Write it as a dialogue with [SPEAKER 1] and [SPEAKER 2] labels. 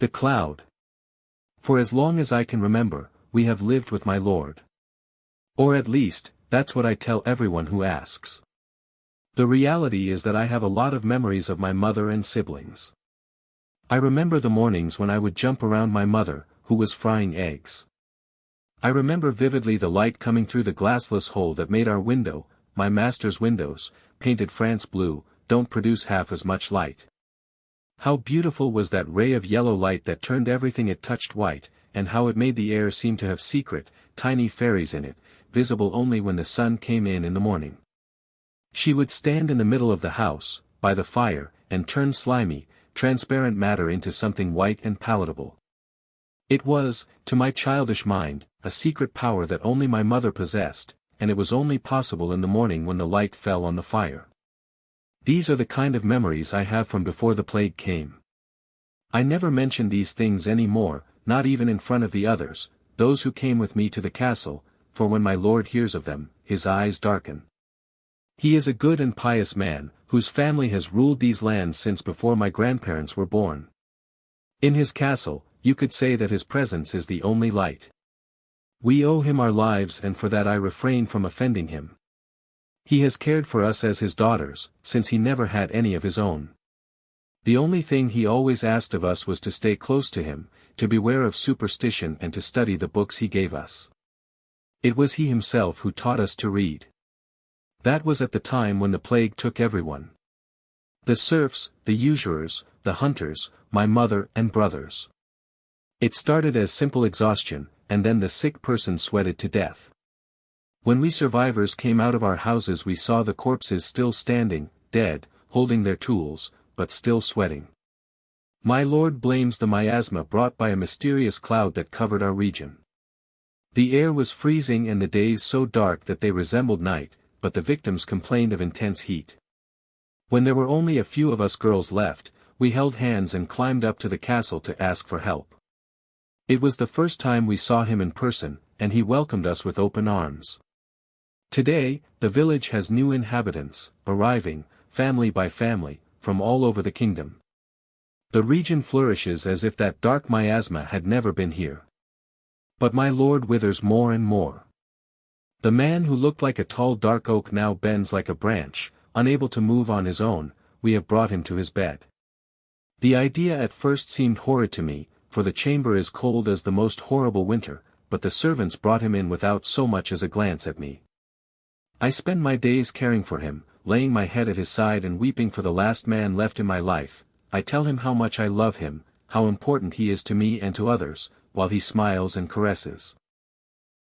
[SPEAKER 1] The cloud. For as long as I can remember, we have lived with my lord. Or at least, that's what I tell everyone who asks. The reality is that I have a lot of memories of my mother and siblings. I remember the mornings when I would jump around my mother, who was frying eggs. I remember vividly the light coming through the glassless hole that made our window, my master's windows, painted France blue, don't produce half as much light. How beautiful was that ray of yellow light that turned everything it touched white, and how it made the air seem to have secret, tiny fairies in it, visible only when the sun came in the morning. She would stand in the middle of the house, by the fire, and turn slimy, transparent matter into something white and palatable. It was, to my childish mind, a secret power that only my mother possessed, and it was only possible in the morning when the light fell on the fire. These are the kind of memories I have from before the plague came. I never mention these things any more, not even in front of the others, those who came with me to the castle, for when my lord hears of them, his eyes darken. He is a good and pious man, whose family has ruled these lands since before my grandparents were born. In his castle, you could say that his presence is the only light. We owe him our lives, and for that I refrain from offending him. He has cared for us as his daughters, since he never had any of his own. The only thing he always asked of us was to stay close to him, to beware of superstition and to study the books he gave us. It was he himself who taught us to read. That was at the time when the plague took everyone. The serfs, the usurers, the hunters, my mother and brothers. It started as simple exhaustion, and then the sick person sweated to death. When we survivors came out of our houses we saw the corpses still standing, dead, holding their tools, but still sweating. My lord blames the miasma brought by a mysterious cloud that covered our region. The air was freezing and the days so dark that they resembled night, but the victims complained of intense heat. When there were only a few of us girls left, we held hands and climbed up to the castle to ask for help. It was the first time we saw him in person, and he welcomed us with open arms. Today, the village has new inhabitants, arriving, family by family, from all over the kingdom. The region flourishes as if that dark miasma had never been here. But my lord withers more and more. The man who looked like a tall dark oak now bends like a branch, unable to move on his own. We have brought him to his bed. The idea at first seemed horrid to me, for the chamber is cold as the most horrible winter, but the servants brought him in without so much as a glance at me. I spend my days caring for him, laying my head at his side and weeping for the last man left in my life. I tell him how much I love him, how important he is to me and to others, while he smiles and caresses.